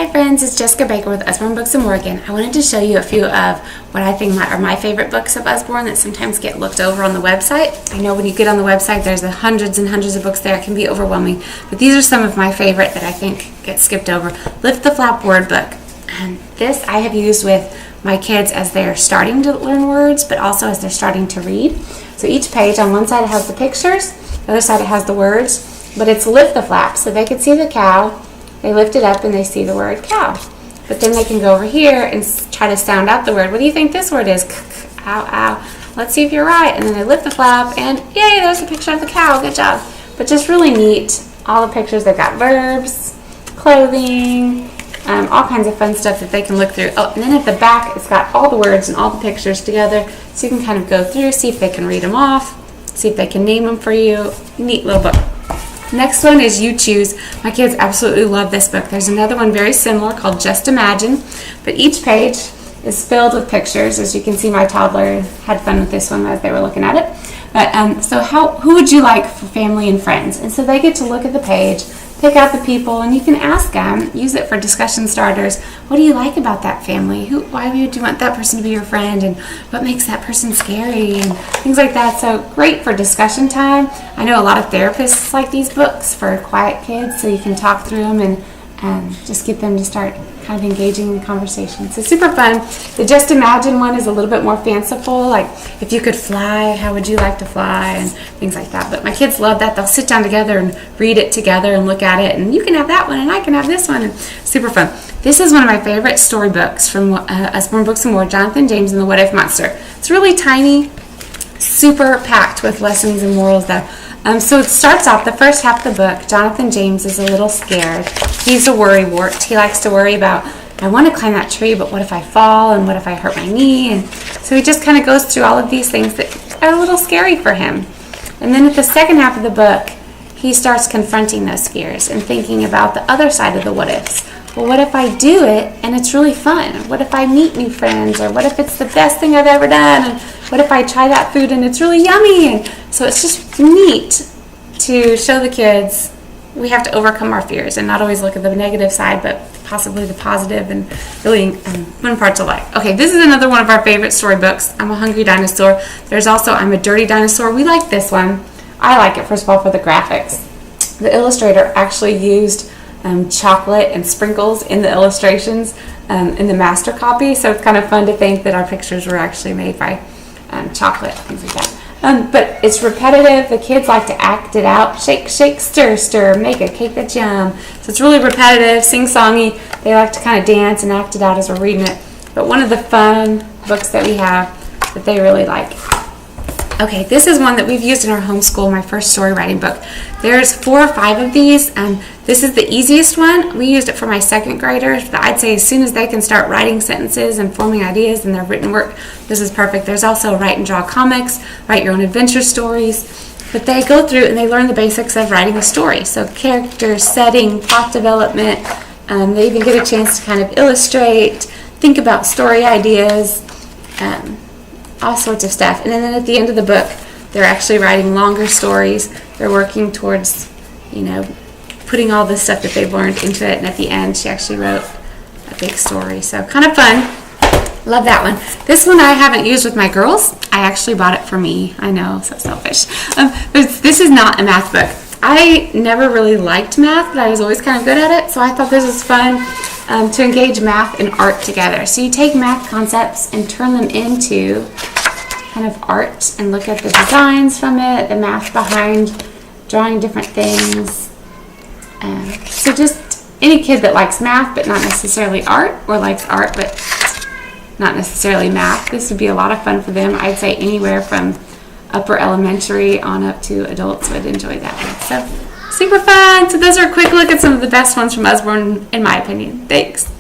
Hi friends, it's Jessica Baker with Usborne Books More again. I wanted to show you a few of what I think are my favorite books of Usborne that sometimes get looked over on the website. I know when you get on the website there's hundreds and hundreds of books there. It can be overwhelming, but these are some of my favorite that I think get skipped over. Lift the Flap word book. And this I have used with my kids as they're starting to learn words, but also as they're starting to read. So each page, on one side it has the pictures, the other side it has the words, but it's lift the flap, so they can see the cow. They lift it up and they see the word cow. But then they can go over here and try to sound out the word. What do you think this word is? Ow, ow. Let's see if you're right. And then they lift the flap and yay, there's a picture of the cow. Good job. But just really neat. All the pictures, they've got verbs, clothing, all kinds of fun stuff that they can look through. Oh, and then at the back, it's got all the words and all the pictures together. So you can kind of go through, see if they can read them off, see if they can name them for you. Neat little book. Next one is You Choose. My kids absolutely love this book. There's another one very similar called Just Imagine, but each page is filled with pictures. As you can see, my toddler had fun with this one as they were looking at it. But so who would you like for family and friends? And so they get to look at the page, pick out the people, and you can ask them, use it for discussion starters. What do you like about that family? Why would you want that person to be your friend? And what makes that person scary? And things like that. So great for discussion time. I know a lot of therapists like these books for quiet kids, so you can talk through them and just get them to start kind of engaging in conversation. So super fun. The Just Imagine one is a little bit more fanciful, like if you could fly, how would you like to fly, and things like that. But my kids love that. They'll sit down together and read it together and look at it, and you can have that one and I can have this one, and super fun. This is one of my favorite storybooks from Usborne Books More, Jonathan James and the Whatif Monster. It's really tiny, super packed with lessons and morals though. So it starts off, the first half of the book, Jonathan James is a little scared. He's a worrywart. He likes to worry about, I want to climb that tree, but what if I fall, and what if I hurt my knee? And so he just kind of goes through all of these things that are a little scary for him. And then at the second half of the book, he starts confronting those fears and thinking about the other side of the what ifs. Well, what if I do it and it's really fun? What if I meet new friends? Or what if it's the best thing I've ever done? And what if I try that food and it's really yummy? And so it's just neat to show the kids we have to overcome our fears and not always look at the negative side, but possibly the positive and really fun parts of life. Okay, this is another one of our favorite storybooks. I'm a Hungry Dinosaur. There's also I'm a Dirty Dinosaur. We like this one. I like it, first of all, for the graphics. The illustrator actually used chocolate and sprinkles in the illustrations in the master copy, so it's kind of fun to think that our pictures were actually made by chocolate, things like that. But it's repetitive. The kids like to act it out. Shake, shake, stir, stir, make a cake that's yum. So it's really repetitive, sing-songy. They like to kind of dance and act it out as we're reading it. But one of the fun books that we have that they really like. Okay, this is one that we've used in our homeschool, my first story writing book. There's 4 or 5 of these. This is the easiest one. We used it for my second graders, but I'd say as soon as they can start writing sentences and forming ideas in their written work, this is perfect. There's also write and draw comics, write your own adventure stories. But they go through and they learn the basics of writing a story. So characters, setting, plot development. They even get a chance to kind of illustrate, think about story ideas, all sorts of stuff. And then at the end of the book, they're actually writing longer stories. They're working towards, putting all the stuff that they've learned into it. And at the end, she actually wrote a big story. So kind of fun. Love that one. This one I haven't used with my girls. I actually bought it for me. I know, so selfish. This is not a math book. I never really liked math, but I was always kind of good at it. So I thought this was fun to engage math and art together. So you take math concepts and turn them into kind of art and look at the designs from it, the math behind drawing different things. So just any kid that likes math but not necessarily art, or likes art but not necessarily math, this would be a lot of fun for them. I'd say anywhere from upper elementary on up to adults would enjoy that one. So super fun. So those are a quick look at some of the best ones from Usborne in my opinion. Thanks.